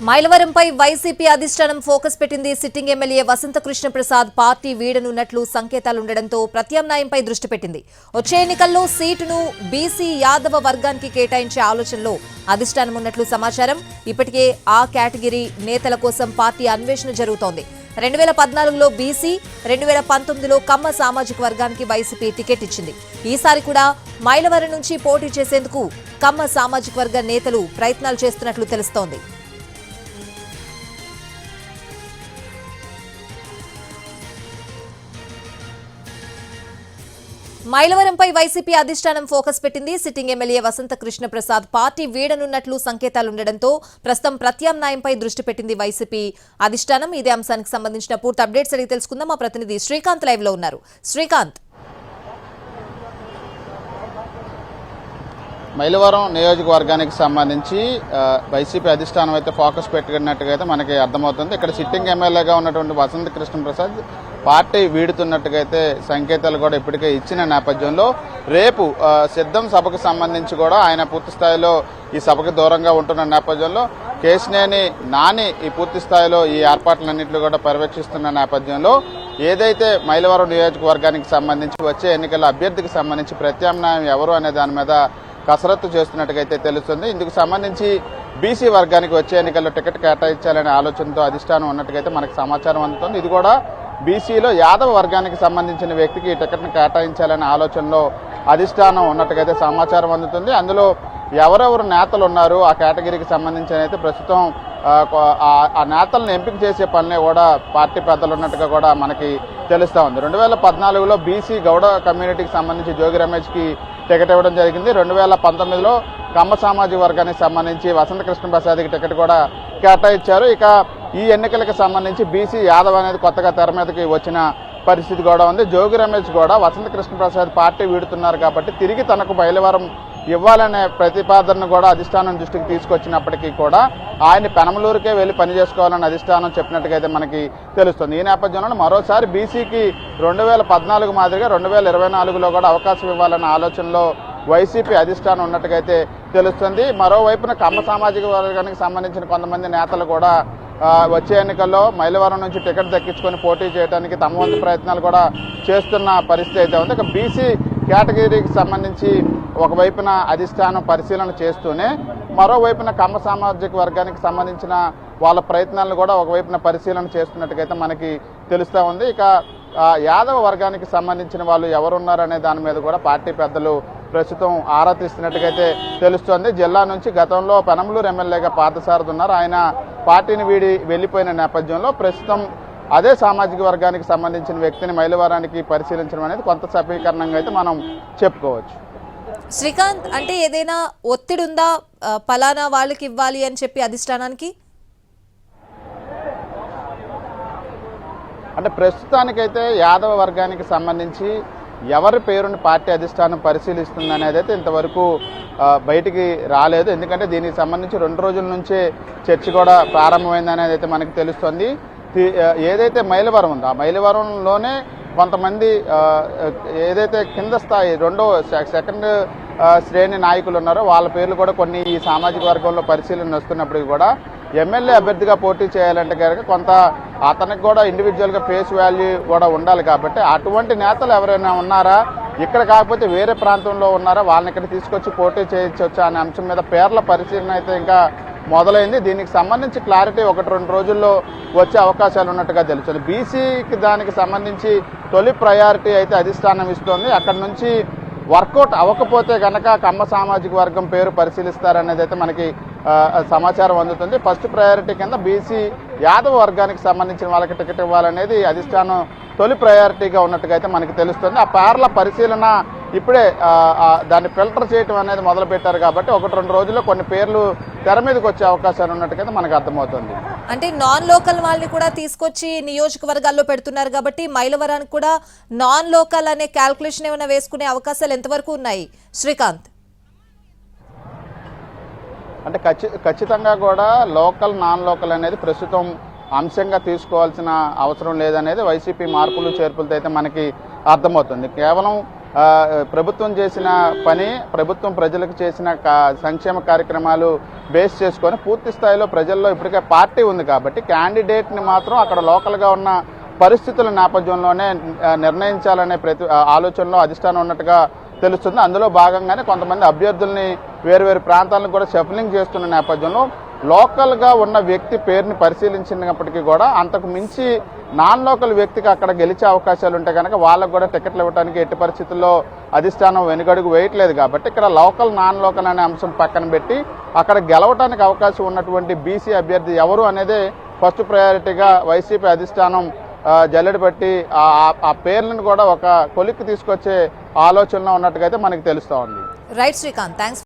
మైలవరంపై YCP అధిష్టానం focus పెట్టింది. Sitting MLA వసంత Krishna Prasad party వీడనున్నట్లు సంకేతాలుండడంతో ప్రత్యామ్నాయంపై దృష్టి పెట్టింది. వచ్చే ఎన్నికల్లో సీటును బీసీ యాదవ వర్గానికి కేటాయించే ఆలోచనలో అధిష్టానం ఉన్నట్లు సమాచారం. ఇప్పటికే ఆ కేటగిరీ నేతల కోసం పార్టీ అన్వేషణ జరుగుతోంది. 2014లో బీసీ, 2019లో కమ్మ సామాజిక వర్గానికి వైసీపీ టికెట్ ఇచ్చింది. ఈసారి కూడా మైలవరం నుంచి పోటీ చేసేందుకు కమ్మ సామాజిక వర్గ నేతలు ప్రయత్నాలు చేస్తున్నట్లు తెలుస్తోంది. మైలవరంపై వైసీపీ అధిష్టానం ఫోకస్ పెట్టింది. సిట్టింగ్ ఎమ్మెల్యే వసంత కృష్ణ ప్రసాద్ పార్టీ వీడనున్నట్లు సంకేతాలుండడంతో ప్రస్తుతం ప్రత్యామ్నాయంపై దృష్టి పెట్టింది వైసీపీ అధిష్టానం. ఇదే అంశానికి సంబంధించిన పూర్తి అప్డేట్స్ అడిగి తెలుసుకుందాం. మా ప్రతినిధి శ్రీకాంత్ లైవ్ లో ఉన్నారు. శ్రీకాంత్, మైలవరం నియోజకవర్గానికి సంబంధించి వైసీపీ అధిష్టానం అయితే ఫోకస్ పెట్టినట్టుగా అయితే మనకి అర్థమవుతుంది. ఇక్కడ సిట్టింగ్ ఎమ్మెల్యేగా ఉన్నటువంటి వసంత కృష్ణ ప్రసాద్ పార్టీ వీడుతున్నట్టుగా అయితే సంకేతాలు కూడా ఇప్పటికే ఇచ్చిన నేపథ్యంలో రేపు సిద్ధం సభకు సంబంధించి కూడా ఆయన పూర్తి స్థాయిలో ఈ సభకు దూరంగా ఉంటున్న నేపథ్యంలో కేశినేని నాని ఈ పూర్తి స్థాయిలో ఈ ఏర్పాట్లన్నింటినీ కూడా పర్యవేక్షిస్తున్న నేపథ్యంలో ఏదైతే మైలవరం నియోజకవర్గానికి సంబంధించి వచ్చే ఎన్నికల అభ్యర్థికి సంబంధించి ప్రత్యామ్నాయం ఎవరు అనే దాని మీద కసరత్తు చేస్తున్నట్టుగా అయితే తెలుస్తుంది. ఇందుకు సంబంధించి బీసీ వర్గానికి వచ్చే ఎన్నికల్లో టికెట్ కేటాయించాలనే ఆలోచనతో అధిష్టానం ఉన్నట్టుగా అయితే మనకు సమాచారం అందుతుంది. ఇది కూడా బీసీలో యాదవ వర్గానికి సంబంధించిన వ్యక్తికి ఈ టికెట్ను కేటాయించాలనే ఆలోచనలో అధిష్టానం ఉన్నట్టుగా సమాచారం అందుతుంది. అందులో ఎవరెవరు నేతలు ఉన్నారు ఆ కేటగిరీకి సంబంధించిన అయితే ప్రస్తుతం ఆ నేతలను ఎంపిక చేసే పనినే కూడా పార్టీ పెద్దలు ఉన్నట్టుగా కూడా మనకి తెలుస్తూ ఉంది. 2014లో బీసీ గౌడ కమ్యూనిటీకి సంబంధించి జోగి రమేష్కి టికెట్ ఇవ్వడం జరిగింది. 2019లో కమ్మ సామాజిక వర్గానికి సంబంధించి వసంత కృష్ణ ప్రసాద్కి టికెట్ కూడా కేటాయించారు. ఇక ఈ ఎన్నికలకు సంబంధించి బీసీ యాదవ్ అనేది కొత్తగా తెర మీదకి వచ్చిన పరిస్థితి కూడా ఉంది. జోగి రమేష్ కూడా వసంత కృష్ణ ప్రసాద్ పార్టీ వీడుతున్నారు కాబట్టి తిరిగి తనకు మైలవరం ఇవ్వాలనే ప్రతిపాదనను కూడా అధిష్టానం దృష్టికి తీసుకొచ్చినప్పటికీ కూడా ఆయన పెనమలూరుకే వెళ్లి పని చేసుకోవాలని అధిష్టానం చెప్పినట్టుగా అయితే మనకి తెలుస్తుంది. ఈ నేపథ్యంలో మరోసారి బీసీకి 2014 మాదిరిగా 2024లో కూడా అవకాశం ఇవ్వాలన్న ఆలోచనలో వైసీపీ అధిష్టానం ఉన్నట్టుగా అయితే తెలుస్తుంది. మరోవైపున కమ్మ సామాజిక వర్గానికి సంబంధించిన కొంతమంది నేతలు కూడా వచ్చే ఎన్నికల్లో మైలవరం నుంచి టికెట్ దక్కించుకొని పోటీ చేయడానికి తమ వంతు ప్రయత్నాలు కూడా చేస్తున్న పరిస్థితి అయితే ఉంది. ఇక బీసీ కేటగిరీకి సంబంధించి ఒకవైపున అధిష్టానం పరిశీలన చేస్తూనే మరోవైపున కమ్మ సామాజిక వర్గానికి సంబంధించిన వాళ్ళ ప్రయత్నాలను కూడా ఒకవైపున పరిశీలన చేస్తున్నట్టుగైతే మనకి తెలుస్తూ ఉంది. ఇక యాదవ వర్గానికి సంబంధించిన వాళ్ళు ఎవరున్నారనే దాని మీద కూడా పార్టీ పెద్దలు ప్రస్తుతం ఆరా తీస్తున్నట్టుగైతే తెలుస్తోంది. జిల్లా నుంచి గతంలో పెనమలూరు ఎమ్మెల్యేగా పార్థసారథి ఉన్నారు. ఆయన పార్టీని వీడి వెళ్లిపోయిన నేపథ్యంలో ప్రస్తుతం అదే సామాజిక వర్గానికి సంబంధించిన వ్యక్తిని మైలవరానికి పరిశీలించడం అనేది కొంత సఫలీకరణంగా అయితే మనం చెప్పుకోవచ్చు. శ్రీకాంత్, అంటే ఏదైనా ఒత్తిడి ఉందా పలానా వాళ్ళకి ఇవ్వాలి అని చెప్పి అధిష్టానానికి? అంటే ప్రస్తుతానికైతే యాదవ వర్గానికి సంబంధించి ఎవరి పేరుని పార్టీ అధిష్టానం పరిశీలిస్తుంది అనేది అయితే ఇంతవరకు బయటికి రాలేదు. ఎందుకంటే దీనికి సంబంధించి 2 రోజుల నుంచే చర్చ కూడా ప్రారంభమైంది అనేది అయితే మనకు తెలుస్తుంది. ఏదైతే మైలవరం ఉందో ఆ మైలవరంలోనే కొంతమంది ఏదైతే కింద స్థాయి సెకండ్ శ్రేణి నాయకులు ఉన్నారో వాళ్ళ పేర్లు కూడా కొన్ని ఈ సామాజిక వర్గంలో పరిశీలన వస్తున్నప్పటికీ కూడా ఎమ్మెల్యే అభ్యర్థిగా పోటీ చేయాలంటే కనుక కొంత అతనికి కూడా ఇండివిజువల్గా ఫేస్ వాల్యూ కూడా ఉండాలి. కాబట్టి అటువంటి నేతలు ఎవరైనా ఉన్నారా, ఇక్కడ కాకపోతే వేరే ప్రాంతంలో ఉన్నారా, వాళ్ళని ఇక్కడ తీసుకొచ్చి పోటీ చేయొచ్చా అనే అంశం మీద పేర్ల పరిశీలన అయితే ఇంకా మొదలైంది. దీనికి సంబంధించి క్లారిటీ 1-2 రోజుల్లో వచ్చే అవకాశాలు ఉన్నట్టుగా తెలుస్తుంది. బీసీకి దానికి సంబంధించి తొలి ప్రయారిటీ అయితే అధిష్టానం ఇస్తోంది. అక్కడ నుంచి వర్కౌట్ అవ్వకపోతే కనుక కమ్మ సామాజిక వర్గం పేరు పరిశీలిస్తారనేది అయితే మనకి సమాచారం అందుతుంది. ఫస్ట్ ప్రయారిటీ కింద బీసీ యాదవ వర్గానికి సంబంధించిన వాళ్ళకి టికెట్ ఇవ్వాలనేది అధిష్టానం తొలి ప్రయారిటీగా ఉన్నట్టుగా అయితే మనకి తెలుస్తుంది. ఆ పేర్ల పరిశీలన ఇప్పుడే దాన్ని ఫిల్టర్ చేయడం అనేది మొదలుపెట్టారు కాబట్టి 1-2 రోజుల్లో కొన్ని పేర్లు తెర మీదకి వచ్చే అవకాశాలు ఉన్నట్టుగా మనకు అర్థమవుతుంది. అంటే నాన్ లోకల్ వాళ్ళని కూడా తీసుకొచ్చి నియోజకవర్గాల్లో పెడుతున్నారు కాబట్టి మైలవరానికి కూడా నాన్ లోకల్ అనే క్యాల్కులేషన్ ఏమైనా వేసుకునే అవకాశాలు ఎంతవరకు ఉన్నాయి శ్రీకాంత్? అంటే ఖచ్చితంగా కూడా లోకల్ నాన్ లోకల్ అనేది ప్రస్తుతం అంశంగా తీసుకోవాల్సిన అవసరం లేదనేది వైసీపీ మార్పులు చేర్పులతో అయితే మనకి అర్థమవుతుంది. కేవలం ప్రభుత్వం చేసిన పని, ప్రభుత్వం ప్రజలకు చేసిన సంక్షేమ కార్యక్రమాలు బేస్ చేసుకొని పూర్తి స్థాయిలో ప్రజల్లో ఇప్పటికే పార్టీ ఉంది కాబట్టి క్యాండిడేట్ని మాత్రం అక్కడ లోకల్గా ఉన్న పరిస్థితుల నేపథ్యంలోనే నిర్ణయించాలనే ఆలోచనలో అధిష్టానం ఉన్నట్టుగా తెలుస్తుంది. అందులో భాగంగానే కొంతమంది అభ్యర్థుల్ని వేరు ప్రాంతాలను కూడా షఫలింగ్ చేస్తున్న నేపథ్యంలో లోకల్గా ఉన్న వ్యక్తి పేరుని పరిశీలించినప్పటికీ కూడా అంతకు మించి నాన్ లోకల్ వ్యక్తికి అక్కడ గెలిచే అవకాశాలు ఉంటే కనుక వాళ్ళకు కూడా టికెట్లు ఇవ్వడానికి ఎట్టి పరిస్థితుల్లో అధిష్టానం వెనుగడుగు వేయట్లేదు. కాబట్టి ఇక్కడ లోకల్ నాన్ లోకల్ అనే అంశం పక్కన పెట్టి అక్కడ గెలవడానికి అవకాశం ఉన్నటువంటి బీసీ అభ్యర్థి ఎవరు అనేది ఫస్ట్ ప్రయారిటీగా వైసీపీ అధిష్టానం జల్లెడ పట్టి ఆ పేర్లను కూడా ఒక కొలిక్కి తీసుకొచ్చే ఆలోచనలో ఉన్నట్టుగా అయితే మనకి తెలుస్తూ ఉంది. Right Srikanth, thanks.